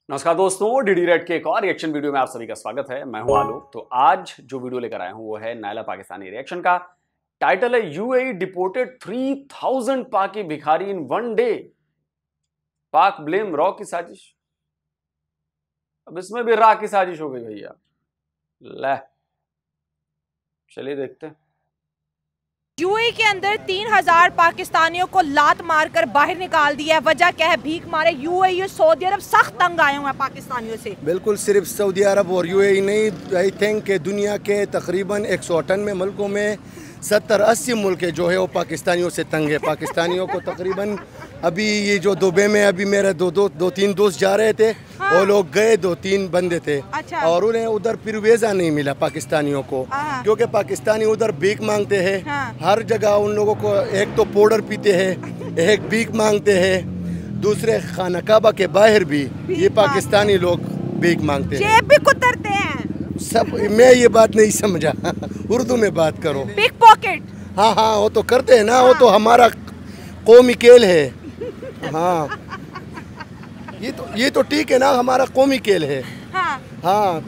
नमस्कार दोस्तों, DD red के एक और रिएक्शन वीडियो में आप सभी का स्वागत है। मैं हूं आलोक। तो आज जो वीडियो लेकर आया हूं वो है नायला पाकिस्तानी रिएक्शन का। टाइटल है यूएई डिपोर्टेड 3000 पाकि भिखारी इन वन डे, पाक ब्लेम रॉ की साजिश। अब इसमें भी रॉ की साजिश हो गई भैया। ले चलिए देखते हैं। यूएई के अंदर 3000 पाकिस्तानियों को लात मारकर बाहर निकाल दिया है। वजह क्या है? भीख मारे। यूएई और सऊदी अरब सख्त तंग आए हुए हैं पाकिस्तानियों से। बिल्कुल, सिर्फ सऊदी अरब और यूएई नहीं, आई थिंक कि दुनिया के तकरीबन 198 मुल्कों में 70-80 मुल्क जो है वो पाकिस्तानियों से तंग है। पाकिस्तानियों को तकरीबन अभी ये जो दुबई में अभी मेरे दो तीन दोस्त जा रहे थे, हाँ। वो लोग गए, 2-3 बंदे थे, अच्छा। और उन्हें उधर फिर वीज़ा नहीं मिला पाकिस्तानियों को, क्योंकि पाकिस्तानी उधर भीख मांगते हैं, हाँ। हर जगह उन लोगों को एक तो पाउडर पीते हैं, एक भीख मांगते हैं, दूसरे खाना काबा के बाहर भी ये पाकिस्तानी लोग भीख मांगते हैं, जेब भी कुतरते हैं सब। मैं ये बात नहीं समझा उर्दू में बात करो। पिक पॉकेट, हाँ हाँ, वो तो करते हैं ना, हाँ। वो तो हमारा कौमी खेल है। हाँ, ये तो ठीक है ना, हमारा कौमी खेल है। हाँ, हाँ,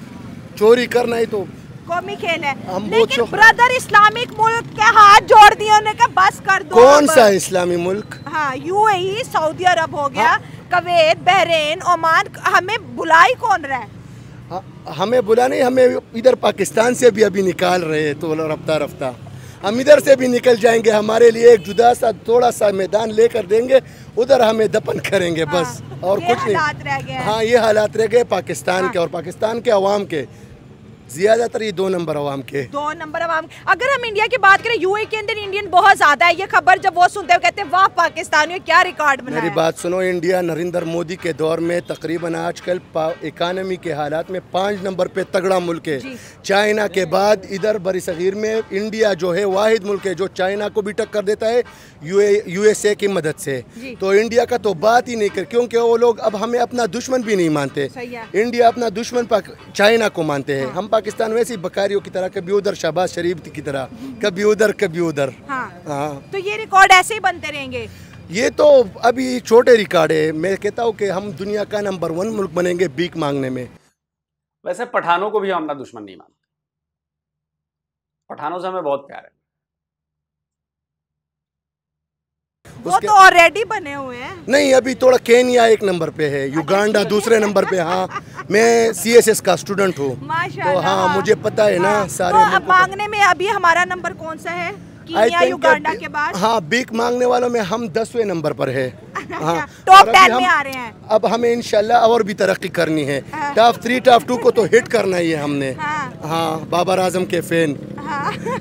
चोरी करना ही तो कौमी खेल है। लेकिन ब्रदर इस्लामिक मुल्क के हाथ जोड़ दिए, उन्होंने कहा बस कर दो। कौन सा इस्लामी मुल्क? हाँ, यूएई, सऊदी अरब हो गया, हाँ। कुवैत, बहरीन, ओमान, हमें बुला ही कौन रहा है? हाँ, हमें बुला नहीं, हमें इधर पाकिस्तान से भी अभी निकाल रहे हैं, तो रफ्ता रफ्ता हम इधर से भी निकल जाएंगे। हमारे लिए एक जुदा सा थोड़ा सा मैदान लेकर देंगे, उधर हमें दफन करेंगे, बस। हाँ, और कुछ नहीं। हाँ, ये हालात रह गए पाकिस्तान, हाँ। के और पाकिस्तान के अवाम के, ज्यादातर ये 2 नंबर अवाम के। 2 नंबर अवाम। अगर हम इंडिया की बात करें, यूएई के अंदर इंडियन बहुत ज्यादा है। ये खबर जब वो सुनते हैं कहते हैं वाह पाकिस्तानियों क्या रिकॉर्ड बनाया। मेरी बात सुनो, इंडिया नरेंद्र मोदी के दौर में तकरीबन आजकल इकानमी के हालात में 5 नंबर पे तगड़ा मुल्क है। चाइना के बाद इधर बरसगीर में इंडिया जो है वाहिद मुल्क है जो चाइना को भी टक्कर देता है यूएसए की मदद से। तो इंडिया का तो बात ही नहीं कर, क्योंकि वो लोग अब हमें अपना दुश्मन भी नहीं मानते। इंडिया अपना दुश्मन चाइना को मानते हैं। हम पाकिस्तान वैसी बकारियों की तरह, कभी उधर शहबाज शरीफ की तरह, कभी उधर कभी उधर। हाँ। तो ये रिकॉर्ड ऐसे ही बनते रहेंगे। ये तो अभी छोटे रिकॉर्ड है। मैं कहता हूँ कि हम दुनिया का नंबर 1 मुल्क बनेंगे भीख मांगने में। वैसे पठानों को भी हम अपना दुश्मन नहीं मानते। पठानों से हमें बहुत प्यार है। वो तो ऑलरेडी बने हुए हैं। नहीं, अभी थोड़ा केन्या 1 नंबर पे है, युगांडा दूसरे नंबर पे। हाँ, मैं सीएसएस का स्टूडेंट हूँ, तो हाँ मुझे पता है ना सारे। तो अब मांगने में अभी हमारा नंबर कौन सा है? केन्या, युगांडा के बाद? हाँ, भीख मांगने वालों में हम 10वें नंबर पर है। हाँ, टॉप 10 में आ रहे हैं। अब हमें इंशाल्लाह और भी तरक्की करनी है। टॉप 3 टॉप 2 को तो हिट करना ही है हमने। हाँ, बाबर आजम के फैन।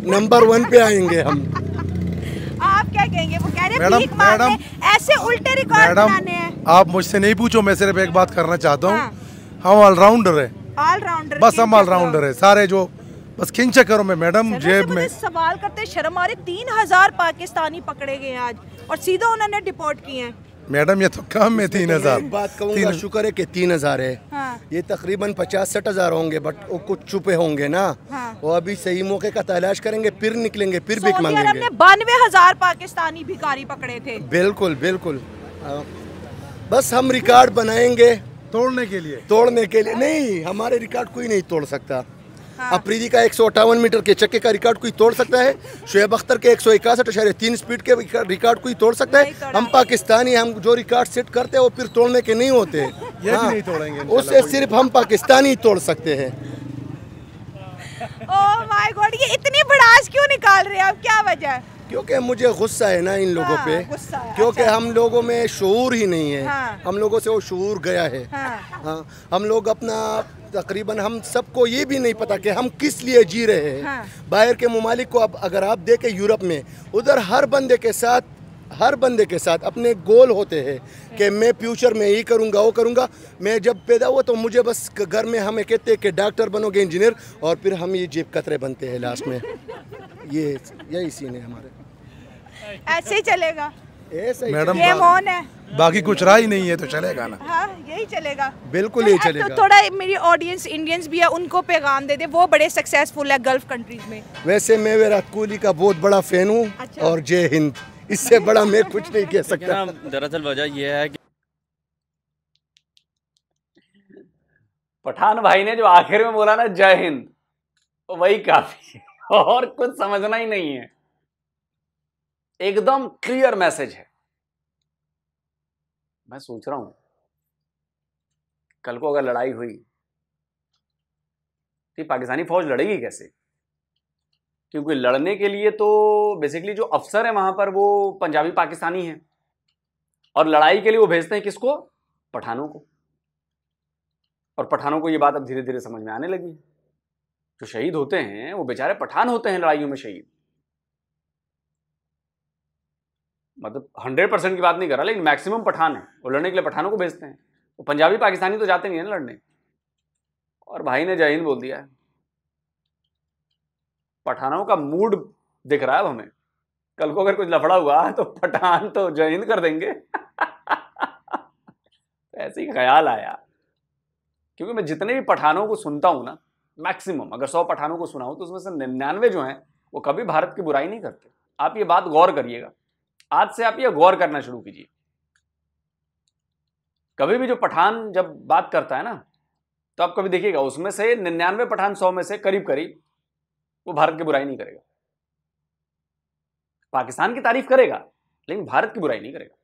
नंबर 1 पे आएंगे हम। आप क्या कहेंगे? वो कह रहे हैं भीख मांगने, ऐसे उल्टे रिकॉर्ड बनाने हैं। आप मुझसे नहीं पूछो, मैं सिर्फ एक बात करना चाहता हूँ। हम ऑलराउंडर है, ऑलराउंडर, बस हम ऑलराउंडर है सारे, जो बस किंग चक्करों में मैडम जेब में। सवाल करते शर्म आ रही, 3000 पाकिस्तानी पकड़े गए आज और सीधा उन्होंने डिपोर्ट किए हैं। मैडम ये तो कम है 3000। बात कहूँगा, शुक्र है कि 3000 है। हाँ। ये तकरीबन 50-60 होंगे, बट वो कुछ छुपे होंगे ना। हाँ। वो अभी सही मौके का तलाश करेंगे, फिर निकलेंगे, फिर भीख मांगेंगे। हमने 92,000 पाकिस्तानी भिखारी पकड़े थे। बिल्कुल बिल्कुल। बस हम रिकॉर्ड बनाएंगे तोड़ने के लिए नहीं, हमारे रिकॉर्ड कोई नहीं तोड़ सकता। अफरीदी का 158 मीटर के चक्के का रिकॉर्ड कोई तोड़ सकता है? शुएब अख्तर के 161.3 स्पीड के रिकॉर्ड कोई तोड़ सकता है? हम पाकिस्तानी, हम जो रिकॉर्ड सेट करते हैं वो फिर तोड़ने के नहीं होते। ये भी नहीं तोड़ेंगे, उससे सिर्फ हम पाकिस्तानी तोड़ सकते हैं। ओह माय गॉड, ये इतनी भड़ास क्यों निकाल रहे हैं आप? क्या वजह है? क्योंकि मुझे गुस्सा है ना इन लोगों पे, क्योंकि हम लोगों में शऊर ही नहीं है। हम लोगों से वो शऊर गया है। हाँ, हम लोग अपना तकरीबन, हम सबको ये भी नहीं पता कि हम किस लिए जी रहे हैं। बाहर के ममालिक को अब अगर आप देखें, यूरोप में उधर हर बंदे के साथ अपने गोल होते हैं कि मैं फ्यूचर में ये करूँगा वो करूँगा। मैं जब पैदा हुआ तो मुझे बस घर में हमें कहते हैं कि डॉक्टर बनोगे, इंजीनियर, और फिर हम ये जेब कतरे बनते हैं लास्ट में। यही सीन है हमारे। ऐसे ही चलेगा मैडम, गेम ऑन है, बाकी कुछ राह ही नहीं है तो चलेगा ना। हाँ, यही चलेगा, बिल्कुल यही चलेगा। तो थोड़ा मेरी ऑडियंस इंडियंस भी है, उनको पैगाम दे दे, वो बड़े सक्सेसफुल है गल्फ कंट्रीज में। वैसे मैं विराट कोहली का बहुत बड़ा फैन हूँ। अच्छा। और जय हिंद, इससे बड़ा मैं कुछ नहीं कह सकता। दरअसल वजह यह है कि पठान भाई ने जो आखिर में बोला ना जय हिंद, तो वही काफी है, और कुछ समझना ही नहीं है। एकदम क्लियर मैसेज है। मैं सोच रहा हूं कल को अगर लड़ाई हुई तो पाकिस्तानी फौज लड़ेगी कैसे? क्योंकि लड़ने के लिए तो बेसिकली जो अफसर है वहां पर वो पंजाबी पाकिस्तानी हैं, और लड़ाई के लिए वो भेजते हैं किसको? पठानों को। और पठानों को ये बात अब धीरे धीरे समझ में आने लगी। जो शहीद होते हैं वो बेचारे पठान होते हैं लड़ाइयों में शहीद। मतलब 100% की बात नहीं कर रहा, लेकिन मैक्सिमम पठान है, वो लड़ने के लिए पठानों को भेजते हैं। वो पंजाबी पाकिस्तानी तो जाते नहीं है ना लड़ने। और भाई ने जय हिंद बोल दिया है। पठानों का मूड दिख रहा है अब हमें। कल को अगर कुछ लफड़ा हुआ तो पठान तो जय हिंद कर देंगे। ऐसे ही ख्याल आया, क्योंकि मैं जितने भी पठानों को सुनता हूं ना, मैक्सिमम अगर 100 पठानों को सुना हूं तो उसमें से 99 जो हैं वो कभी भारत की बुराई नहीं करते। आप ये बात गौर करिएगा, आज से आप ये गौर करना शुरू कीजिए। कभी भी जो पठान जब बात करता है ना, तो आप कभी देखिएगा उसमें से 99 पठान 100 में से करीब करीब वो भारत की बुराई नहीं करेगा। पाकिस्तान की तारीफ करेगा लेकिन भारत की बुराई नहीं करेगा।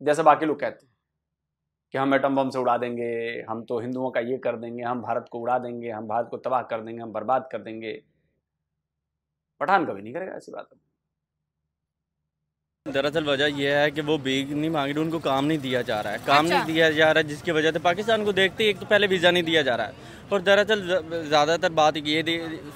जैसे बाकी लोग कहते हैं कि हम एटम बम से उड़ा देंगे, हम तो हिंदुओं का ये कर देंगे, हम भारत को उड़ा देंगे, हम भारत को तबाह कर देंगे, हम बर्बाद कर देंगे। पठान कभी नहीं करेगा ऐसी बात। दरअसल वजह यह है कि वो भीख नहीं मांग रहे, उनको काम नहीं दिया जा रहा है, काम नहीं दिया जा रहा है, जिसकी वजह से पाकिस्तान को देखते ही एक तो पहले वीज़ा नहीं दिया जा रहा है। और दरअसल ज़्यादातर बात ये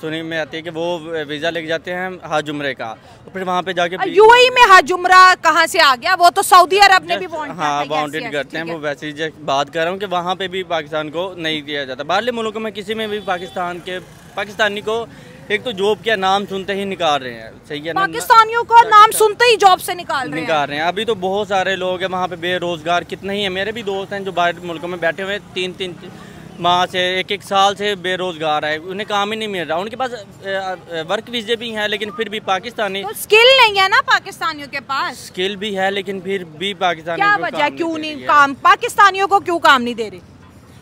सुनने में आती है कि वो वीज़ा लेके जाते हैं हज उम्रे का, और फिर वहाँ पे जाके यूएई में हज उम्रा कहाँ से आ गया? वो तो सऊदी अरब ने भी वांटेड करते हैं। वो वैसे ही बात कर रहा हूँ कि वहाँ पे भी पाकिस्तान को नहीं दिया जाता। बाहरले मुल्कों में किसी में भी पाकिस्तानी को एक तो जॉब का नाम सुनते ही निकाल रहे हैं। सही है ना, पाकिस्तानियों को नाम सुनते ही जॉब से निकाल रहे हैं। अभी तो बहुत सारे लोग हैं वहाँ पे बेरोजगार, कितने ही हैं। मेरे भी दोस्त हैं जो बाहर मुल्कों में बैठे हुए 3-3 माह से 1-1 साल से बेरोजगार है, उन्हें काम ही नहीं मिल रहा। उनके पास वर्क वीजे भी हैं लेकिन फिर भी पाकिस्तानी तो स्किल नहीं है ना पाकिस्तानियों के पास। स्किल भी है लेकिन फिर भी पाकिस्तानी क्या वजह, क्यों नहीं काम? पाकिस्तानियों को क्यों काम नहीं दे रहे?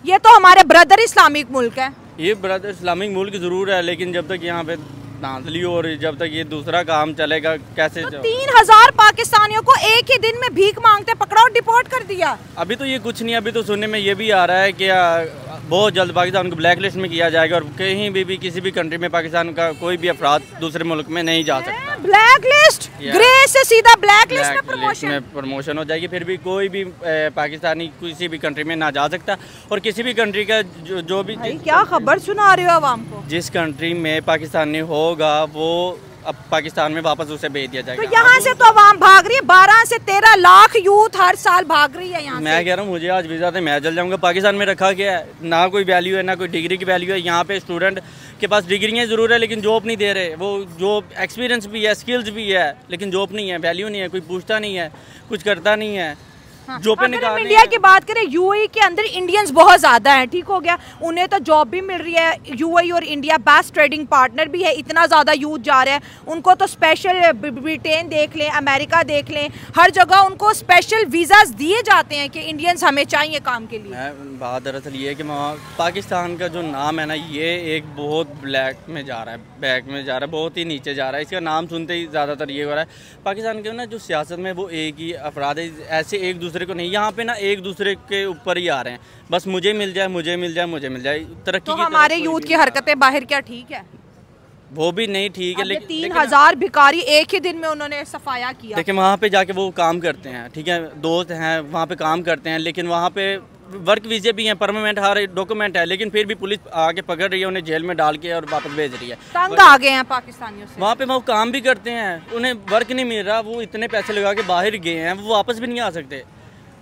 ये तो हमारे ब्रदर इस्लामिक मुल्क है। ये ब्रदर इस्लामिक मुल्क जरूर है, लेकिन जब तक यहाँ पे धांधली और जब तक ये दूसरा काम चलेगा कैसे? तो 3000 पाकिस्तानियों को एक ही दिन में भीख मांगते पकड़ा और डिपोर्ट कर दिया। अभी तो ये कुछ नहीं, अभी तो सुनने में ये भी आ रहा है कि बहुत जल्द पाकिस्तान को ब्लैक लिस्ट में किया जाएगा और कहीं भी किसी भी कंट्री में पाकिस्तान का कोई भी अफराद दूसरे मुल्क में नहीं जा सकता। ब्लैक लिस्ट, ग्रे से सीधा ब्लैक लिस्ट में प्रमोशन हो जाएगी। फिर भी कोई भी पाकिस्तानी किसी भी कंट्री में ना जा सकता, और किसी भी कंट्री का जो भी क्या खबर सुना रहे हो आवाम को? जिस कंट्री में पाकिस्तानी होगा वो अब पाकिस्तान में वापस उसे भेज दिया जाएगा। तो यहाँ से तो आवाम भाग रही है, 12 से 13 लाख यूथ हर साल भाग रही है यहाँ। मैं कह रहा हूँ मुझे आज वीज़ा थे मैं चल जाऊँगा। पाकिस्तान में रखा गया है, ना कोई वैल्यू है ना कोई डिग्री की वैल्यू है। यहाँ पे स्टूडेंट के पास डिग्रियाँ ज़रूर है लेकिन जॉब नहीं दे रहे। वो जॉब एक्सपीरियंस भी है, स्किल्स भी है, लेकिन जॉब नहीं है, वैल्यू नहीं है, कोई पूछता नहीं है, कुछ करता नहीं है। जो पे अगर हम इंडिया की बात करें, यूएई के अंदर इंडियंस बहुत ज़्यादा हैं, ठीक हो गया, उन्हें तो जॉब भी मिल रही है। यूएई और इंडिया बेस्ट ट्रेडिंग पार्टनर भी है, इतना ज़्यादा यूथ जा रहा है। उनको तो स्पेशल ब्रिटेन देख लें, अमेरिका देख लें, हर जगह उनको स्पेशल वीज़ाज दिए जाते हैं कि इंडियंस हमें चाहिए काम के लिए। बात दरअसल ये है कि पाकिस्तान का जो नाम है ना, ये एक बहुत ब्लैक में जा रहा है, बैक में जा रहा है, बहुत ही नीचे जा रहा है। इसका नाम सुनते ही ज़्यादातर ये हो रहा है पाकिस्तान के ना जो सियासत में वो एक ही अफराद है, ऐसे एक दूसरे को नहीं, यहाँ पे ना एक दूसरे के ऊपर ही आ रहे हैं, बस मुझे मिल जाए, मुझे मिल जाए, मुझे मिल जाए। तरक्की तो हमारे यूथ की हरकतें बाहर क्या ठीक है? वो भी नहीं ठीक है, लेकिन 3000 भिखारी एक ही दिन में उन्होंने सफाया किया। लेकिन वहाँ पे जाके वो काम करते हैं, ठीक है, दोस्त हैं वहाँ पे काम करते हैं, लेकिन वहाँ पे वर्क वीजे भी हैं, परमानेंट हर डॉक्यूमेंट है, लेकिन फिर भी पुलिस आके पकड़ रही है, उन्हें जेल में डाल के और वापस भेज रही है। तंग आ गए हैं पाकिस्तानियों से। वहाँ पे वो काम भी करते हैं, उन्हें वर्क नहीं मिल रहा, वो इतने पैसे लगा के बाहर गए हैं, वो वापस भी नहीं आ सकते,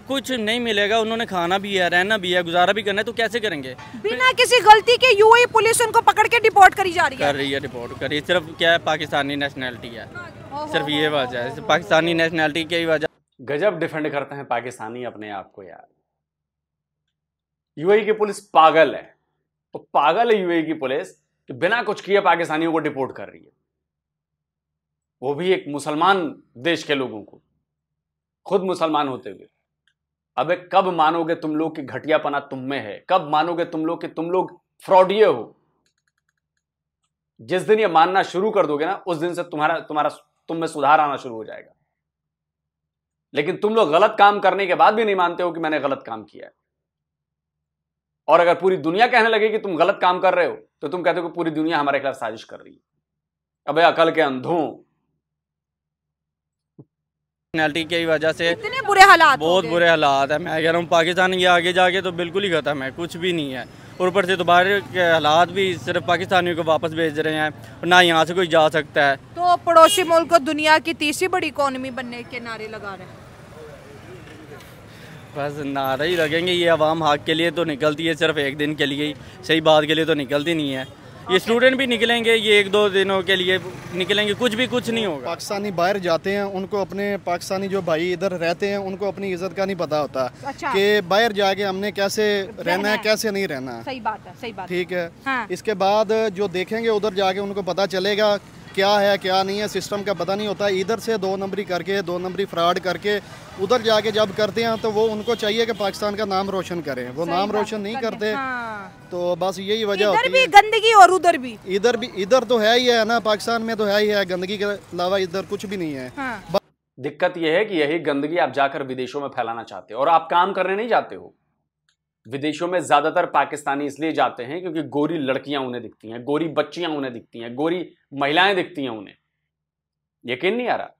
कुछ नहीं मिलेगा। उन्होंने खाना भी है, रहना भी है, गुजारा भी करना है, तो कैसे करेंगे? बिना किसी गलती के यूएई पुलिस उनको पकड़ के डिपोर्ट करी जा रही है। रिपोर्ट कर रही है। सिर्फ क्या है, पाकिस्तानी नेशनैलिटी है, सिर्फ ये वजह है, पाकिस्तानी नेशनैलिटी की वजह। गजब डिफेंड करते हैं पाकिस्तानी अपने आप को यार। यूएई की पुलिस पागल है, तो पागल है यूएई की पुलिस कि बिना कुछ किए पाकिस्तानियों को डिपोर्ट कर रही है, वो भी एक मुसलमान देश के लोगों को, खुद मुसलमान होते हुए। अबे कब मानोगे तुम लोग कि घटियापना तुम में है? कब मानोगे तुम लोग कि तुम लोग फ्रॉडिये हो? जिस दिन ये मानना शुरू कर दोगे ना, उस दिन से तुम में सुधार आना शुरू हो जाएगा। लेकिन तुम लोग गलत काम करने के बाद भी नहीं मानते हो कि मैंने गलत काम किया है। और अगर पूरी दुनिया कहने लगे कि तुम गलत काम कर रहे हो, तो तुम कहते हो कि पूरी दुनिया हमारे खिलाफ साजिश कर रही है। अबे अकल के अंधों, पेनल्टी की वजह से इतने बुरे हालात, बहुत बुरे हालात है। मैं कह रहा हूँ पाकिस्तान ये आगे जाके तो बिल्कुल ही खत्म है, कुछ भी नहीं है। और ऊपर से तो बाहर के हालात भी सिर्फ पाकिस्तानियों को वापस भेज रहे हैं, और ना यहाँ से कोई जा सकता है। तो पड़ोसी मुल्क को दुनिया की तीसरी बड़ी इकोनॉमी बनने के नारे लगा रहे हैं। बस नारे ही लगेंगे। ये अवाम हक के लिए तो निकलती है, सिर्फ एक दिन के लिए ही, सही बात के लिए तो निकलती नहीं है। ये स्टूडेंट भी निकलेंगे, ये 1-2 दिनों के लिए निकलेंगे, कुछ नहीं होगा। पाकिस्तानी बाहर जाते हैं, उनको अपने पाकिस्तानी जो भाई इधर रहते हैं उनको अपनी इज्जत का नहीं पता होता। अच्छा। कि बाहर जाके हमने कैसे रहना है, कैसे नहीं रहना है। सही बात है, सही बात। ठीक है। हाँ। इसके बाद जो देखेंगे उधर जाके उनको पता चलेगा क्या है क्या नहीं है, सिस्टम का पता नहीं होता। इधर से 2 नंबरी करके, 2 नंबरी फ्रॉड करके उधर जाके जब करते हैं तो वो उनको चाहिए कि पाकिस्तान का नाम रोशन करें, वो नाम रोशन नहीं करते। हाँ। तो बस यही वजह होती है। इधर भी गंदगी और उधर भी, इधर तो है ही है ना, पाकिस्तान में तो है ही है, गंदगी के अलावा इधर कुछ भी नहीं है। हाँ। दिक्कत यह है कि यही गंदगी आप जाकर विदेशों में फैलाना चाहते हो, और आप काम करने नहीं जाते हो। विदेशों में ज्यादातर पाकिस्तानी इसलिए जाते हैं क्योंकि गोरी लड़कियां उन्हें दिखती हैं, गोरी बच्चियां उन्हें दिखती हैं, गोरी महिलाएं दिखती हैं उन्हें। यकीन नहीं आ रहा?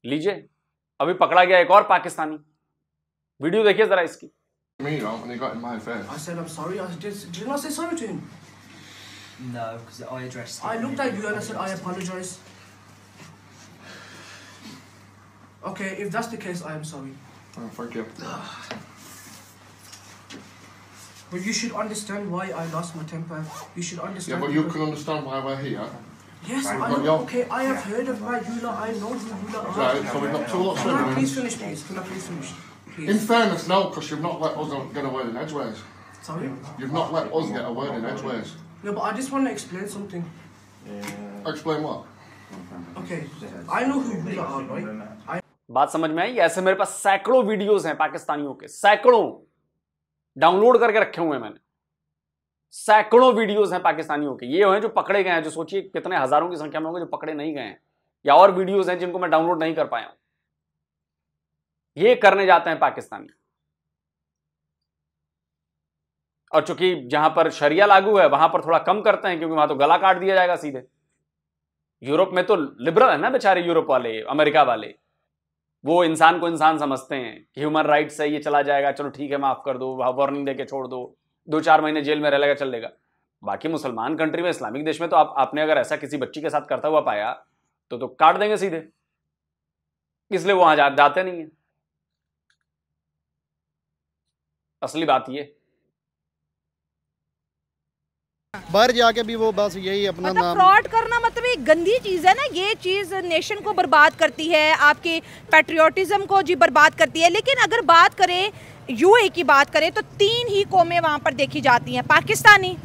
लीजिए, अभी पकड़ा गया एक और पाकिस्तानी, वीडियो देखिए जरा इसकी। Me wrong when he got in my face. I said I'm sorry. Did you not say sorry to him? No, because I addressed him. I looked at you and I said I apologize. Okay, if that's the case, I am sorry. Oh, thank you. But you should understand why I lost my temper. You should understand. Yeah, but you can understand why we're here. Yes, I But know. you're- Okay, I have heard of my Yula. I know who Yula are. Right, so we've got 2 lots Can I of please evidence. finish, please? Can I please finish? In Please. fairness, no, because you've not let us get a word in edgeways. Sorry? You've not let us get a word in edgeways. No, but I just want to explain something. Explain what? Okay, I know who Yula are, right? बात समझ में आई? ऐसे मेरे पास सैकड़ों videos हैं पाकिस्तानियों के, सैकड़ों डाउनलोड करके रखे हुए हैं मैंने। सैकड़ों वीडियोस हैं पाकिस्तानियों के, ये हैं जो पकड़े गए हैं, जो सोचिए कितने हजारों की संख्या में होंगे जो पकड़े नहीं गए हैं, या और वीडियोस हैं जिनको मैं डाउनलोड नहीं कर पाया हूं। ये करने जाते हैं पाकिस्तानी। और चूंकि जहां पर शरिया लागू है वहां पर थोड़ा कम करते हैं, क्योंकि वहां तो गला काट दिया जाएगा सीधे। यूरोप में तो लिबरल है ना बेचारे, यूरोप वाले, अमेरिका वाले, वो इंसान को इंसान समझते हैं कि ह्यूमन राइट्स है, ये चला जाएगा, चलो ठीक है माफ कर दो, वार्निंग देके छोड़ दो, 2-4 महीने जेल में रह लेगा, चल लेगा। बाकी मुसलमान कंट्री में, इस्लामिक देश में तो आपने अगर ऐसा किसी बच्ची के साथ करता हुआ पाया तो काट देंगे सीधे, इसलिए वो वहां जाते नहीं है। असली बात ये बाहर जाके भी वो बस यही अपना मतलब नाम। फ्रॉड करना मतलब एक गंदी चीज है ना, ये चीज नेशन को बर्बाद करती है, आपके पैट्रियोटिज्म को जी बर्बाद करती है। लेकिन अगर बात करें यूएई की बात करें तो 3 ही कौमें वहाँ पर देखी जाती हैं, पाकिस्तानी,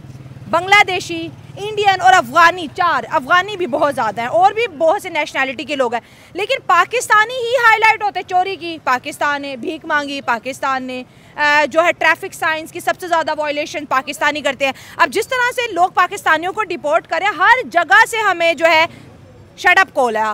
बांग्लादेशी, इंडियन और अफगानी। 4 अफगानी भी बहुत ज़्यादा हैं, और भी बहुत से नेशनैलिटी के लोग हैं, लेकिन पाकिस्तानी ही हाईलाइट होते हैं। चोरी की पाकिस्तान ने, भीख मांगी पाकिस्तान ने, जो है ट्रैफिक साइंस की सबसे ज़्यादा वायलेशन पाकिस्तानी करते हैं। अब जिस तरह से लोग पाकिस्तानियों को डिपोर्ट करें, हर जगह से हमें जो है शटअप कॉल है,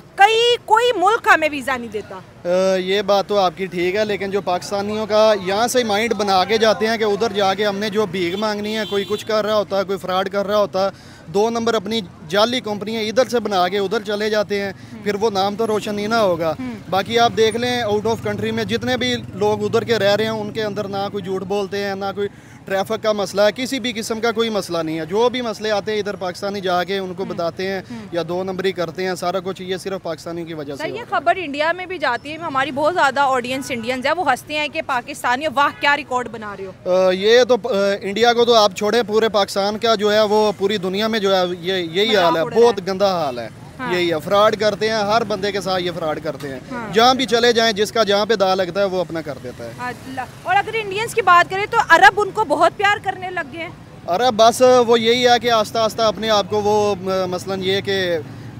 कोई मुल्क हमें वीज़ा नहीं देता। ये बात तो आपकी ठीक है, लेकिन जो पाकिस्तानियों का यहाँ से माइंड बना के जाते हैं कि उधर जाके हमने जो भीख मांगनी है, कोई कुछ कर रहा होता है, कोई फ्रॉड कर रहा होता है, 2 नंबर अपनी जाली कंपनियाँ इधर से बना के उधर चले जाते हैं, फिर वो नाम तो रोशन नहीं ना होगा। बाकी आप देख लें आउट ऑफ कंट्री में जितने भी लोग उधर के रह रहे हैं, उनके अंदर ना कोई झूठ बोलते हैं, ना कोई ट्रैफिक का मसला है, किसी भी किस्म का कोई मसला नहीं है। जो भी मसले आते हैं इधर पाकिस्तानी जाके उनको बताते हैं या 2 नंबरी करते हैं, सारा कुछ ये सिर्फ पाकिस्तानियों की वजह से। ये खबर इंडिया में भी जाती है, हमारी बहुत ज़्यादा ऑडियंस इंडियंस है, वो हंसते हैं कि पाकिस्तानी वाह क्या रिकॉर्ड बना रहे हो। ये तो इंडिया को तो आप छोड़े, पूरे पाकिस्तान का जो है वो पूरी दुनिया में जो है यही हाल है, बहुत गंदा हाल है। हाँ। यही है, फ्रॉड करते हैं, हर बंदे के साथ ये फ्रॉड करते हैं। हाँ। जहाँ भी चले जाएं, जिसका जहाँ पे दाल लगता है वो अपना कर देता है। और अगर इंडियंस की बात करें तो अरब उनको बहुत प्यार करने लग गए हैं। अरे बस वो यही है कि आस्ता आस्ता अपने आप को वो मसलन ये कि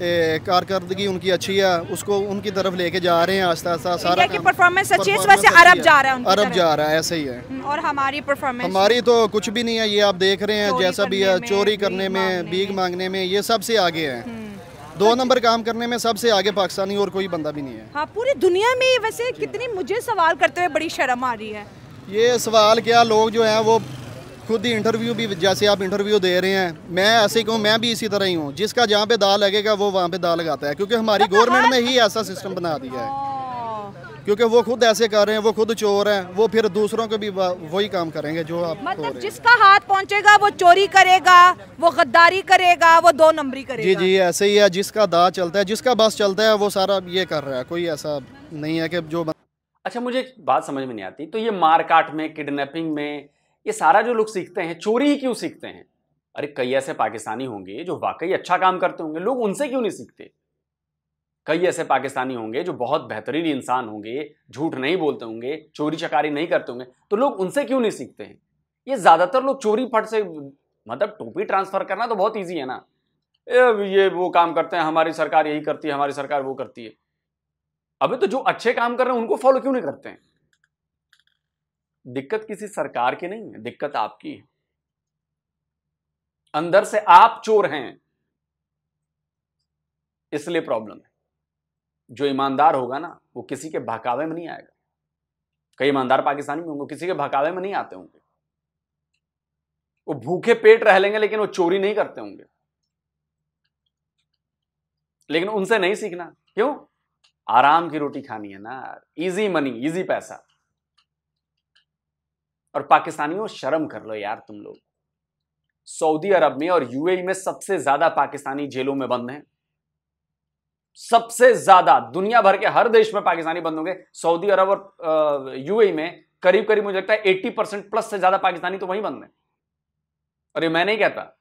कारकर्दगी उनकी अच्छी है, उसको उनकी तरफ लेके जा रहे हैं आस्ता आस्ता। सारा की परफॉर्मेंस अच्छी है, इस वजह से अरब जा रहा है, अरब जा रहा है, ऐसे ही है। और हमारी परफॉर्मेंस, हमारी तो कुछ भी नहीं है, ये आप देख रहे हैं जैसा भी है, चोरी करने में, भीख मांगने में, ये सबसे आगे है। 2 नंबर काम करने में सबसे आगे पाकिस्तानी और कोई बंदा भी नहीं है। हाँ, पूरी दुनिया में। वैसे कितनी, मुझे सवाल करते हुए बड़ी शर्म आ रही है। ये सवाल क्या, लोग जो हैं वो खुद ही इंटरव्यू भी, जैसे आप इंटरव्यू दे रहे हैं, मैं ऐसे ही कहूँ, मैं भी इसी तरह ही हूँ। जिसका जहाँ पे दाल लगेगा वो वहाँ पे दाल लगाता है, क्योंकि हमारी गवर्नमेंट ने ही ऐसा सिस्टम बना दिया है। क्योंकि वो खुद ऐसे कर रहे हैं, वो खुद चोर हैं, वो फिर दूसरों को भी वही काम करेंगे जो आप मतलब जिसका हाथ पहुंचेगा वो चोरी करेगा, वो गद्दारी करेगा, वो 2 नंबरी करेगा। जी जी, ऐसे ही है। जिसका दांत चलता है, जिसका बस चलता है, वो सारा ये कर रहा है। कोई ऐसा नहीं है कि जो अच्छा, मुझे एक बात समझ में नहीं आती, तो ये मारकाट में, किडनैपिंग में, ये सारा जो लोग सीखते हैं, चोरी ही क्यों सीखते हैं? अरे कई ऐसे पाकिस्तानी होंगे जो वाकई अच्छा काम करते होंगे, लोग उनसे क्यों नहीं सीखते? कई ऐसे पाकिस्तानी होंगे जो बहुत बेहतरीन इंसान होंगे, झूठ नहीं बोलते होंगे, चोरी चकारी नहीं करते होंगे, तो लोग उनसे क्यों नहीं सीखते हैं? ये ज्यादातर लोग चोरी फट से, मतलब टोपी ट्रांसफर करना तो बहुत ईजी है ना, ये वो काम करते हैं, हमारी सरकार यही करती है, हमारी सरकार वो करती है। अबे तो जो अच्छे काम कर रहे हैं उनको फॉलो क्यों नहीं करते हैं? दिक्कत किसी सरकार की नहीं है, दिक्कत आपकी है। अंदर से आप चोर हैं, इसलिए प्रॉब्लम है। जो ईमानदार होगा ना, वो किसी के बहकावे में नहीं आएगा। कई ईमानदार पाकिस्तानी भी होंगे, किसी के बहकावे में नहीं आते होंगे, वो भूखे पेट रह लेंगे, लेकिन वो चोरी नहीं करते होंगे। लेकिन उनसे नहीं सीखना, क्यों? आराम की रोटी खानी है ना, इजी मनी, इजी पैसा। और पाकिस्तानियों, शर्म कर लो यार तुम लोग। सऊदी अरब में और यूएई में सबसे ज्यादा पाकिस्तानी जेलों में बंद हैं। सबसे ज्यादा दुनिया भर के हर देश में पाकिस्तानी बंद होंगे, सऊदी अरब और यूएई में करीब करीब मुझे लगता है 80% प्लस से ज्यादा पाकिस्तानी तो वहीं बंद हैं। और ये मैं नहीं कहता,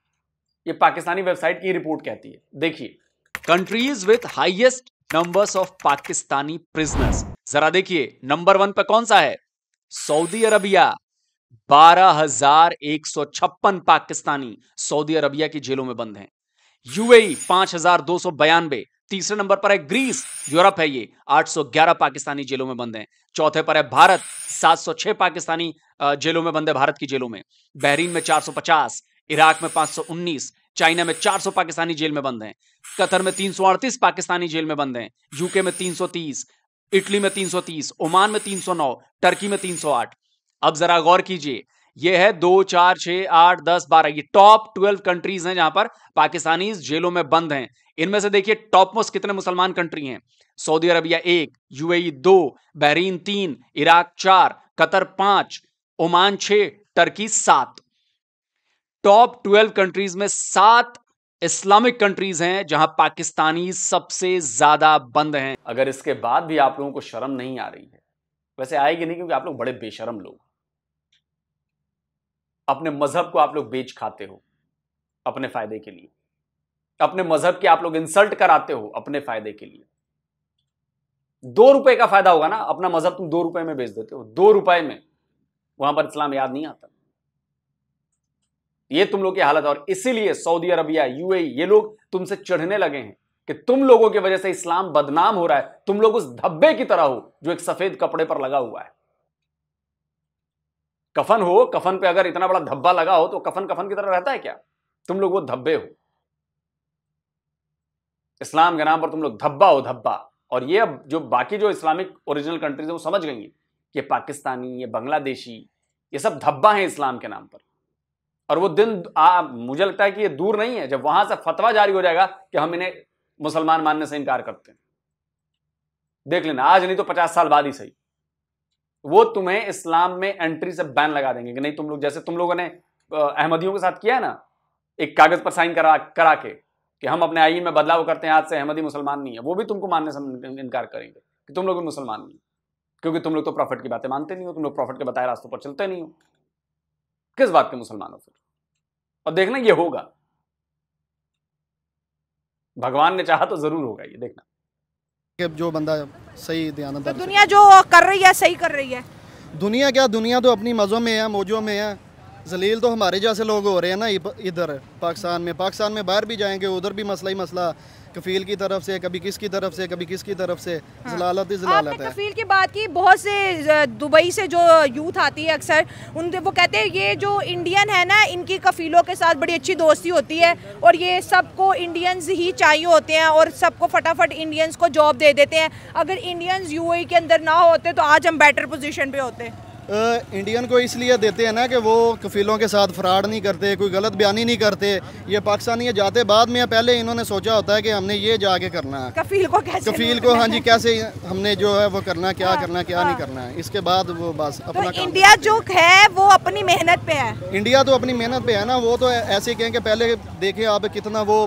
ये पाकिस्तानी वेबसाइट की रिपोर्ट कहती है। देखिए, countries with highest numbers of Pakistani prisoners. जरा देखिए, नंबर 1 पे कौन सा है? Saudi Arabia. 12,156 Pakistani Saudi Arabia की जेलों में बंद हैं। यूएई 5,292। तीसरे नंबर पर है ग्रीस, यूरोप है ये, 811 पाकिस्तानी जेलों में बंद हैं। चौथे पर है भारत, 706 पाकिस्तानी जेलों में बंद है, भारत की जेलों में। बहरीन में 450, इराक में 519, चाइना में 400 पाकिस्तानी जेल में बंद हैं। कतर में 338 पाकिस्तानी जेल में बंद हैं। यूके में 330, इटली में 330, ओमान में 309, टर्की में 308। अब जरा गौर कीजिए, यह है 2, 4, 6, 8, 10, 12, ये टॉप 12 कंट्रीज हैं जहां पर पाकिस्तानी जेलों में बंद हैं। इनमें से देखिए टॉप मोस्ट कितने मुसलमान कंट्री हैं। Saudi Arabia 1, UAE 2, Bahrain 3, Iraq 4, Qatar 5, Oman 6, Turkey 7। Top 12 countries में 7 इस्लामिक कंट्रीज हैं जहां पाकिस्तानी सबसे ज्यादा बंद हैं। अगर इसके बाद भी आप लोगों को शर्म नहीं आ रही है, वैसे आएगी नहीं, क्योंकि आप लोग बड़े बेशर्म लोग, अपने मजहब को आप लोग बेच खाते हो अपने फायदे के लिए, अपने मजहब के आप लोग इंसल्ट कराते हो अपने फायदे के लिए। 2 रुपए का फायदा होगा ना, अपना मजहब तुम 2 रुपए में बेच देते हो, 2 रुपए में। वहां पर इस्लाम याद नहीं आता। ये तुम लोग की हालत है। और इसीलिए सऊदी अरबिया, यूएई, ये लोग तुमसे चिढ़ने लगे हैं कि तुम लोगों की वजह से इस्लाम बदनाम हो रहा है। तुम लोग उस धब्बे की तरह हो जो एक सफेद कपड़े पर लगा हुआ है। कफन हो, कफन पे अगर इतना बड़ा धब्बा लगा हो तो कफन कफन की तरह रहता है क्या? तुम लोग वो धब्बे हो। इस्लाम के नाम पर तुम लोग धब्बा हो, धब्बा। और ये अब जो बाकी जो इस्लामिक ओरिजिनल कंट्रीज है वो समझ गई हैं कि पाकिस्तानी, ये बांग्लादेशी, ये सब धब्बा है इस्लाम के नाम पर। और वो दिन मुझे लगता है कि ये दूर नहीं है जब वहां से फतवा जारी हो जाएगा कि हम इन्हें मुसलमान मानने से इनकार करते हैं। देख लेना, आज नहीं तो 50 साल बाद ही सही, वो तुम्हें इस्लाम में एंट्री से बैन लगा देंगे कि नहीं तुम लोग, जैसे तुम लोगों ने अहमदियों के साथ किया है ना, एक कागज पर साइन करा के कि हम अपने आईन में बदलाव करते हैं, आज से अहमदी मुसलमान नहीं है, वो भी तुमको मानने से इनकार करेंगे कि तुम लोग भी मुसलमान नहीं, क्योंकि तुम लोग तो प्रॉफिट की बातें मानते नहीं हो, तुम लोग प्रॉफिट के बताए रास्तों पर चलते नहीं हो। किस बात के मुसलमान हो फिर? और देखना ये होगा, भगवान ने चाहा तो जरूर होगा, ये देखना। जो बंदा सही ध्यान, तो दुनिया जो कर रही है सही कर रही है। दुनिया क्या, दुनिया तो अपनी मज़ों में है, मौजों में है। जलील तो हमारे जैसे लोग हो रहे हैं ना इधर पाकिस्तान में बाहर भी जाएंगे उधर भी मसला ही मसला, कफील की तरफ से, कभी किसकी तरफ से, कभी किसकी तरफ से, जलालत ही जलालत है। आपने कफील की बात की, बहुत से दुबई से जो यूथ आती है अक्सर वो कहते हैं ये जो इंडियन है ना, इनकी कफीलों के साथ बड़ी अच्छी दोस्ती होती है और ये सबको इंडियंस ही चाहिए होते हैं और सबको फटाफट इंडियंस को जॉब दे देते हैं। अगर इंडियंस यूएई के अंदर ना होते तो आज हम बेटर पोजीशन पे होते। इंडियन को इसलिए देते हैं ना कि वो कफीलों के साथ फ्रॉड नहीं करते, कोई गलत बयानी नहीं करते। ये पाकिस्तानी जाते बाद में, पहले इन्होंने सोचा होता है कि हमने ये जाके करना है, कफील को हाँ जी कैसे हमने जो है वो करना, क्या करना क्या नहीं करना है, इसके बाद वो बस अपना तो इंडिया जो है वो अपनी मेहनत पे है। इंडिया तो अपनी मेहनत पे है ना, वो तो ऐसे कहें कि पहले देखिए आप कितना वो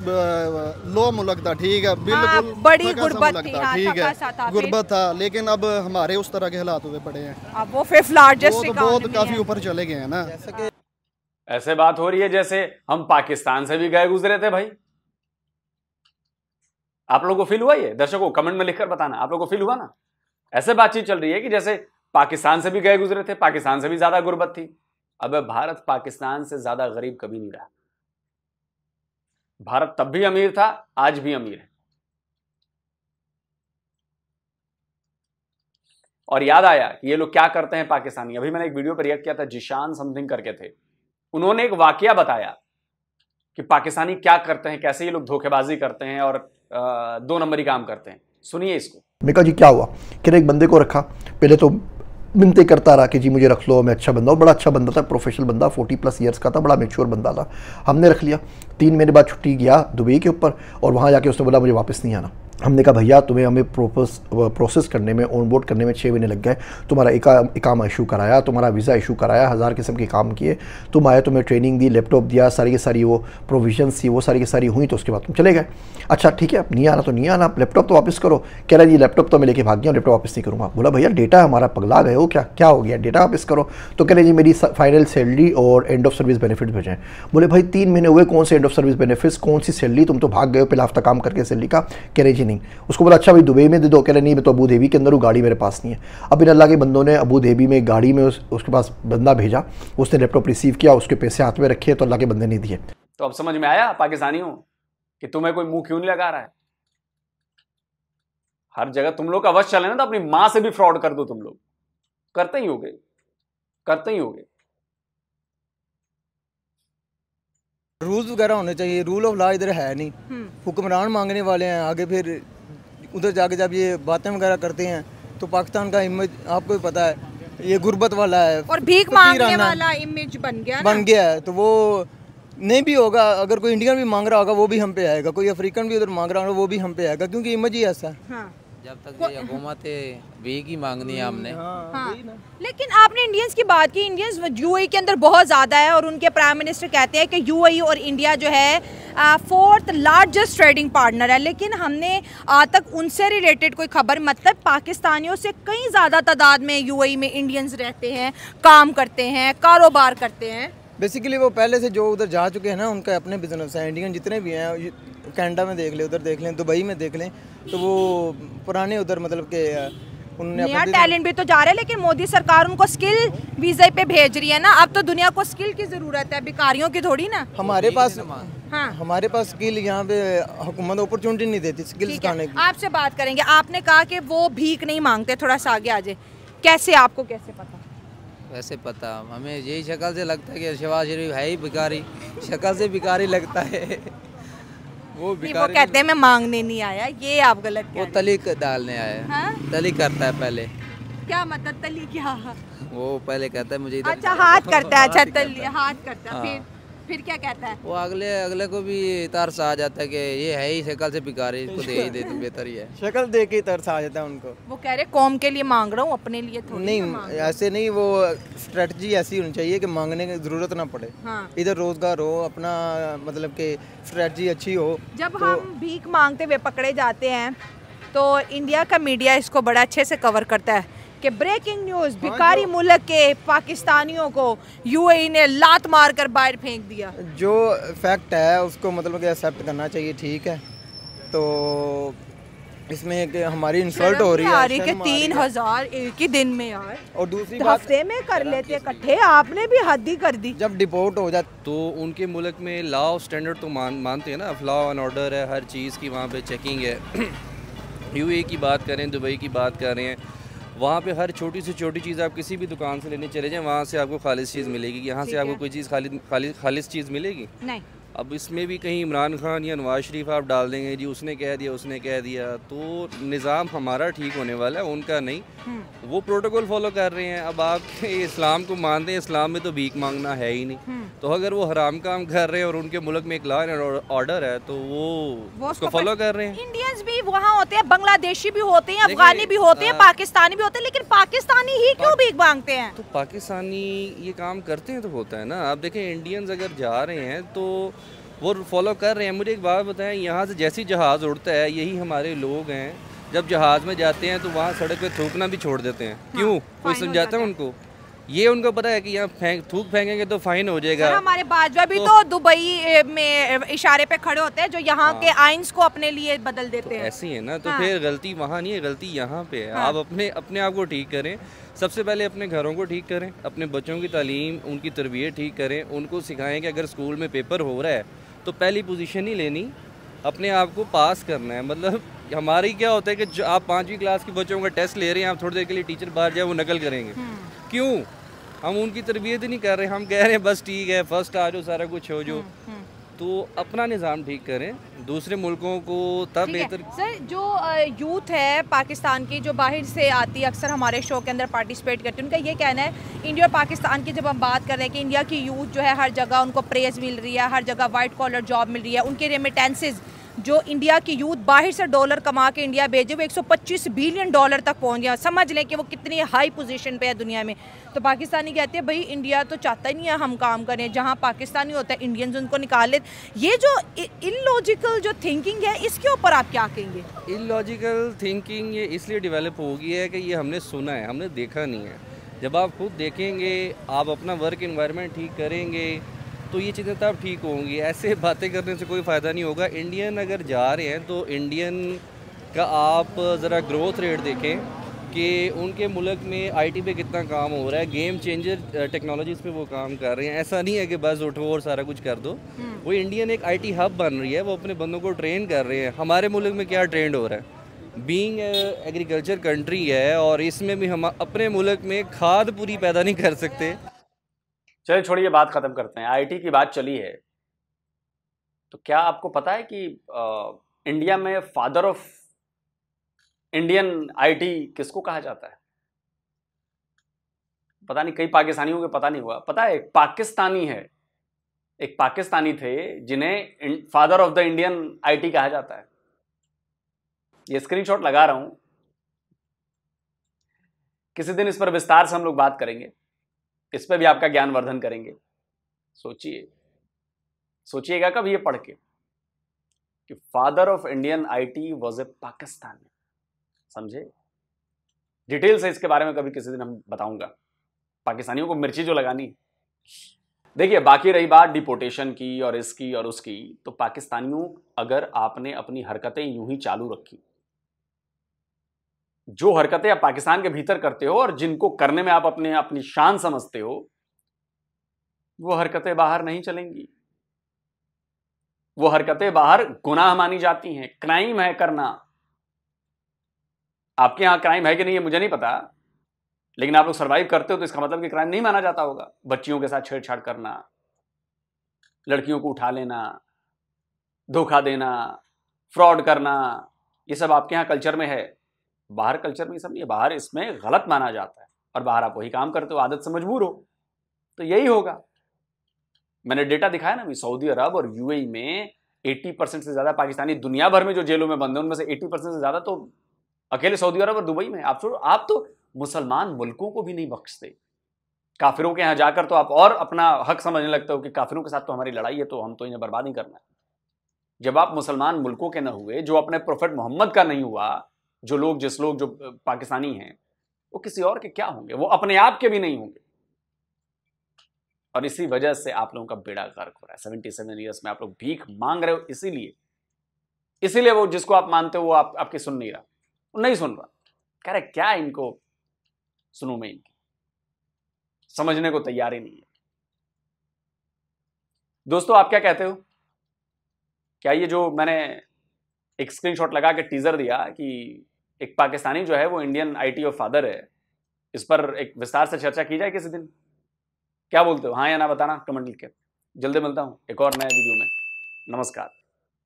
लो मुल्क था, ठीक है, बिल्कुल बड़ी गुर्बत थी, ठीक है, गुर्बत था, लेकिन अब हमारे उस तरह के हालात हुए पड़े हैं, अब वो फिफ्थ लार्जेस्ट तो बहुत काफी ऊपर चले गए हैं ना। ऐसे बात हो रही है जैसे हम पाकिस्तान से भी गए गुजरे थे भाई। आप लोगों को फील हुआ ये? दर्शकों कमेंट में लिखकर बताना, आप लोगों को फील हुआ ना? ऐसे बातचीत चल रही है कि जैसे पाकिस्तान से भी गए गुजरे थे, पाकिस्तान से भी ज्यादा गुर्बत थी। अब भारत पाकिस्तान से ज्यादा गरीब कभी नहीं रहा। भारत तब भी अमीर था, आज भी अमीर है। और याद आया कि ये लोग क्या करते हैं पाकिस्तानी। अभी मैंने एक वीडियो पर रिएक्ट किया था, जिशान समथिंग करके थे, उन्होंने एक वाकया बताया कि पाकिस्तानी क्या करते हैं, कैसे ये लोग धोखेबाजी करते हैं और 2 नंबरी काम करते हैं। सुनिए इसको। मैं कहा जी क्या हुआ, कि एक बंदे को रखा, पहले तो मिन्नतें करता रहा कि जी मुझे रख लो, मैं अच्छा बंदा हूँ, बड़ा अच्छा बंदा था, प्रोफेशनल बंदा, 40+ ईयर्स का था, बड़ा मैच्योर बंदा था। हमने रख लिया। 3 महीने बाद छुट्टी गया दुबई के ऊपर और वहाँ जाके उसने बोला मुझे वापस नहीं आना। हमने कहा भैया तुम्हें हमें प्रोसेस करने में, ऑन बोर्ड करने में 6 महीने लग गए, तुम्हारा इकामा इशू कराया, तुम्हारा वीज़ा इशू कराया, 1000 किस्म के काम किए, तुम आए, तुम्हें ट्रेनिंग दी, लैपटॉप दिया, सारी की सारी वो प्रोविजन्स थी, वो सारी की सारी हुई, तो उसके बाद तुम चले गए। अच्छा ठीक है, अब नहीं आना तो नहीं आना, लैपटॉप तो वापस करो। कह रहा जी लैपटॉप तो मैं लेके भाग गया, लैपटॉप वापस नहीं करूँगा। बोला भैया डेटा हमारा, पगला गए हो क्या हो गया, डेटा वापस करो। तो कह रहे जी मेरी फाइनल सैलरी और एंड ऑफ सर्विस बेनिफिट भेजें। बोले भाई 3 महीने हुए, कौन से एंड ऑफ सर्विस बेनिफिट्स, कौन सी सैलरी, तुम तो भाग गए हो पहला हफ्ता काम करके सैलरी का। कह रहे जी नहीं। उसको बोला अच्छा भाई दुबई में दे दो। कह रहे नहीं मैं तो अबू धाबी के अंदर हूँ, गाड़ी मेरे पास नहीं है। अब इन अल्लाह के बंदों ने अबू धाबी में गाड़ी में उसके पास बंदा भेजा, उसने लैपटॉप रिसीव किया, उसके पैसे हाथ में रखे, तो अल्लाह के बंदे नहीं दिए। तो अब समझ में आया पाकिस्तानियों कि तुम्हें कोई मुंह क्यों नहीं लगा रहा है। हर जगह तुम लोग का वश चले ना तो अपनी मां से भी फ्रॉड कर दो। तुम लोग करते ही होगे, करते ही होगे। रूल्स वगैरह होने चाहिए, रूल ऑफ लॉ इधर है नहीं, हुक्मरान मांगने वाले हैं आगे, फिर उधर जाके जब ये बातें वगैरह करते हैं तो पाकिस्तान का इमेज आपको भी पता है, ये गुर्बत वाला है और भीख मांगने वाला इमेज बन गया है। तो वो नहीं भी होगा, अगर कोई इंडियन भी मांग रहा होगा वो भी हम पे आएगा, कोई अफ्रीकन भी उधर मांग रहा होगा वो भी हम पे आएगा, क्योंकि इमेज ही ऐसा है। हाँ। जब तक ये हुकूमत भीख ही मांगनी है हमने। हाँ। लेकिन आपने इंडियंस की बात की, इंडियंस यूएई के अंदर बहुत ज़्यादा है और उनके प्राइम मिनिस्टर कहते हैं कि यूएई और इंडिया जो है 4th लार्जेस्ट ट्रेडिंग पार्टनर है। लेकिन हमने आज तक उनसे रिलेटेड कोई खबर, मतलब पाकिस्तानियों से कई ज़्यादा तादाद में यूएई में इंडियंस रहते हैं, काम करते हैं, कारोबार करते हैं। बेसिकली वो पहले से जो उधर जा चुके हैं ना, उनका अपने बिजनेस है। इंडियन जितने भी हैं, कनाडा में देख लें, उधर देख लें, दुबई में देख लें, तो वो पुराने उधर मतलब के उन्होंने नया टैलेंट भी तो जा रहा है, लेकिन मोदी सरकार उनको स्किल वीज़ा पे भेज रही है ना। अब तो दुनिया को स्किल की ज़रूरत है, भिखारियों की थोड़ी ना। हमारे पास स्किल यहाँ पे हुकूमत अपॉर्चुनिटी नहीं देती स्किल सिखाने की। आपसे बात करेंगे, आपने कहा कि वो भीख नहीं मांगते, थोड़ा सा आगे आ जाए, कैसे, आपको कैसे पता? वैसे पता हमें यही शक्ल से लगता है कि शहबाज शरीफ है ही भिखारी, शक्ल से भिखारी लगता है। वो कहते हैं मैं मांगने नहीं आया, ये आप गलत कह रहे हैं। वो तली डालने आया। हाँ? तली करता है पहले। क्या मतलब तली क्या? वो पहले कहता है मुझे इधर। अच्छा हाथ करता है, अच्छा तली हाथ करता है। हाँ। फिर क्या कहता है? वो अगले को भी तरस आ जाता है कि ये है ही शक्ल से भिखारी, इसको दे ही दे तो बेहतर ही है। शक्ल देख के तरस आ जाता है उनको। वो कह रहे कौम के लिए मांग रहा हूँ, अपने लिए थोड़ी नहीं, ऐसे नहीं। वो स्ट्रेटजी ऐसी होनी चाहिए कि मांगने की जरूरत ना पड़े। हाँ। इधर रोजगार हो अपना, मतलब कि स्ट्रेटजी अच्छी हो। जब हम भीख मांगते हुए पकड़े जाते हैं तो इंडिया का मीडिया इसको बड़ा अच्छे से कवर करता है कि ब्रेकिंग न्यूज़, भिखारी मुल्क के पाकिस्तानियों को यूएई ने लात मार कर बाहर फेंक दिया। जो फैक्ट है उसको मतलब कि एक्सेप्ट करना चाहिए, ठीक है। तो इसमें एक हमारी इंसल्ट हो रही है कि 3000 एक ही दिन में यार, और दूसरी तो हफ्ते में कर लेते इकट्ठे, आपने भी हद ही कर दी। जब डिपोर्ट हो जाए तो उनके मुल्क में लॉ ऑफ स्टैंडर्ड तो मानते हैं ना, लॉ एंड ऑर्डर है, हर चीज़ की वहाँ पे चेकिंग है। यूएई की बात करें, दुबई की बात कर रहे हैं, वहाँ पे हर छोटी से छोटी चीज़ आप किसी भी दुकान से लेने चले जाएं, वहाँ से आपको खालिस चीज़ मिलेगी। यहाँ से आपको कोई चीज़ खालिस चीज़ मिलेगी नहीं। अब इसमें भी कहीं इमरान खान या नवाज शरीफ आप डाल देंगे जी उसने कह दिया उसने कह दिया, तो निज़ाम हमारा ठीक होने वाला है, उनका नहीं। वो प्रोटोकॉल फॉलो कर रहे हैं। अब आप इस्लाम को मानते हैं, इस्लाम में तो भीख मांगना है ही नहीं, तो अगर वो हराम काम कर रहे हैं और उनके मुल्क में एक लॉ एंड ऑर्डर है तो वो उसको फॉलो कर रहे हैं। इंडियंस भी वहाँ होते हैं, बांग्लादेशी भी होते हैं, अफगानी भी होते हैं, पाकिस्तानी भी होते हैं, लेकिन पाकिस्तानी ही क्यों भीख मांगते हैं? तो पाकिस्तानी ये काम करते हैं तो होता है ना। आप देखें इंडियंस अगर जा रहे हैं तो वो फॉलो कर रहे हैं। मुझे एक बात बताएं, यहाँ से जैसी जहाज़ उड़ता है यही हमारे लोग हैं, जब जहाज़ में जाते हैं तो वहाँ सड़क पे थूकना भी छोड़ देते हैं। क्यों? कोई समझाता है उनको? ये उनको पता है कि यहाँ थूक फेंकेंगे तो फाइन हो जाएगा। हमारे बाजवा भी तो दुबई में इशारे पे खड़े होते हैं जो यहाँ के आइन्स को अपने लिए बदल देते हैं। ऐसे ही है ना, तो फिर गलती वहाँ नहीं है, गलती यहाँ पे है। आप अपने आप को ठीक करें, सबसे पहले अपने घरों को ठीक करें, अपने बच्चों की तालीम उनकी तरबियत ठीक करें, उनको सिखाएं कि अगर स्कूल में पेपर हो रहा है तो पहली पोजीशन ही लेनी, अपने आप को पास करना है। मतलब हमारी क्या होता है कि जो आप 5वीं क्लास के बच्चों का टेस्ट ले रहे हैं, आप थोड़ी देर के लिए टीचर बाहर जाए वो नकल करेंगे, क्यों? हम उनकी तरबियत ही नहीं कर रहे, हम कह रहे हैं बस ठीक है फर्स्ट आ जाओ सारा कुछ हो जो। तो अपना निज़ाम ठीक करें, दूसरे मुल्कों को तब बेहतर। सर जो यूथ है पाकिस्तान की जो बाहर से आती है, अक्सर हमारे शो के अंदर पार्टिसिपेट करती है, उनका ये कहना है इंडिया और पाकिस्तान की जब हम बात कर रहे हैं कि इंडिया की यूथ जो है हर जगह उनको प्रेज मिल रही है, हर जगह वाइट कॉलर जॉब मिल रही है, उनके रेमिटेंसेज जो इंडिया की यूथ बाहर से डॉलर कमा के इंडिया भेजे वो 125 बिलियन डॉलर तक पहुंच गया। समझ लें कि वो कितनी हाई पोजीशन पे है दुनिया में। तो पाकिस्तानी कहते हैं भाई इंडिया तो चाहता ही नहीं है हम काम करें, जहां पाकिस्तानी होता है इंडियंस उनको निकाल लेते। ये जो इलॉजिकल जो थिंकिंग है इसके ऊपर आप क्या कहेंगे? इलॉजिकल थिंकिंग ये इसलिए डेवलप हो गई है कि ये हमने सुना है, हमने देखा नहीं है। जब आप खुद देखेंगे, आप अपना वर्क एनवायरनमेंट ठीक करेंगे तो ये चीज़ें तब ठीक होंगी। ऐसे बातें करने से कोई फ़ायदा नहीं होगा। इंडियन अगर जा रहे हैं तो इंडियन का आप ज़रा ग्रोथ रेट देखें कि उनके मुल्क में आईटी पे कितना काम हो रहा है, गेम चेंजर टेक्नोलॉजीज़ पे वो काम कर रहे हैं। ऐसा नहीं है कि बस उठो और सारा कुछ कर दो। वो इंडियन एक आईटी हब बन रही है, वो अपने बंदों को ट्रेन कर रहे हैं। हमारे मुल्क में क्या ट्रेंड हो रहा है, बीइंग एग्रीकल्चर कंट्री है और इसमें भी हम अपने मुल्क में खाद पूरी पैदा नहीं कर सकते। चलिए छोड़िए, बात खत्म करते हैं। आईटी की बात चली है तो क्या आपको पता है कि इंडिया में फादर ऑफ इंडियन आईटी किसको कहा जाता है? पता नहीं, कई पाकिस्तानियों को पता नहीं हुआ। पता है, एक पाकिस्तानी है, एक पाकिस्तानी थे जिन्हें father of the Indian IT कहा जाता है। ये स्क्रीनशॉट लगा रहा हूं, किसी दिन इस पर विस्तार से हम लोग बात करेंगे, इस पर भी आपका ज्ञानवर्धन करेंगे। सोचिएगा कब ये पढ़ के कि father of Indian IT was a Pakistani. समझे? डिटेल से इसके बारे में कभी किसी दिन हम बताऊंगा, पाकिस्तानियों को मिर्ची जो लगानी। देखिए, बाकी रही बात डिपोर्टेशन की और इसकी और उसकी, तो पाकिस्तानियों अगर आपने अपनी हरकतें यूं ही चालू रखी, जो हरकतें आप पाकिस्तान के भीतर करते हो और जिनको करने में आप अपनी शान समझते हो, वो हरकतें बाहर नहीं चलेंगी। वो हरकतें बाहर गुनाह मानी जाती हैं, क्राइम है करना। आपके यहां क्राइम है कि नहीं है मुझे नहीं पता, लेकिन आप लोग सर्वाइव करते हो तो इसका मतलब कि क्राइम नहीं माना जाता होगा। बच्चियों के साथ छेड़छाड़ करना, लड़कियों को उठा लेना, धोखा देना, फ्रॉड करना, ये सब आपके यहां कल्चर में है। बाहर कल्चर में सब नहीं है, बाहर इसमें गलत माना जाता है और बाहर आप वही काम करते हो, आदत से मजबूर हो, तो यही होगा। मैंने डेटा दिखाया ना, सऊदी अरब और यूएई में 80% से ज्यादा पाकिस्तानी दुनिया भर में जो जेलों में बंद है उनमें से 80% से ज्यादा तो अकेले सऊदी अरब और दुबई में। आप तो मुसलमान मुल्कों को भी नहीं बख्शते। काफिरों के यहाँ जाकर तो आप और अपना हक समझने लगते हो कि काफिरों के साथ तो हमारी लड़ाई है, तो हम तो इन्हें बर्बाद नहीं करना है। जब आप मुसलमान मुल्कों के न हुए, जो अपने प्रोफेट मोहम्मद का नहीं हुआ, जिस लोग जो पाकिस्तानी हैं वो किसी और के क्या होंगे, वो अपने आप के भी नहीं होंगे। और इसी वजह से आप लोगों का बेड़ा गर्क हो रहा है। 77 ईयर्स में आप लोग भीख मांग रहे हो इसीलिए इसीलिए वो जिसको आप मानते हो वो आपकी सुन नहीं रहा, वो नहीं सुन रहा, कह रहे क्या इनको सुनूं मैं, इनकी समझने को तैयार ही नहीं है। दोस्तों आप क्या कहते हो? क्या ये जो मैंने एक स्क्रीनशॉट लगा के टीजर दिया कि एक पाकिस्तानी जो है वो इंडियन ITO फादर है, इस पर एक विस्तार से चर्चा की जाए किसी दिन? क्या बोलते हो, हाँ या ना बताना कमेंट लिख के। जल्दी मिलता हूं एक और नए वीडियो में। नमस्कार,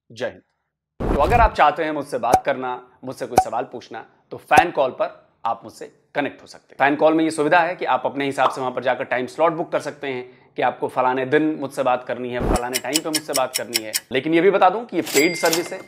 जय हिंद। तो अगर आप चाहते हैं मुझसे बात करना, मुझसे कोई सवाल पूछना, तो फैन कॉल पर आप मुझसे कनेक्ट हो सकते हैं। फैन कॉल में ये सुविधा है कि आप अपने हिसाब से वहां पर जाकर टाइम स्लॉट बुक कर सकते हैं कि आपको फलाने दिन मुझसे बात करनी है, फलाने टाइम पे मुझसे बात करनी है। लेकिन ये भी बता दूं कि ये पेड सर्विस है,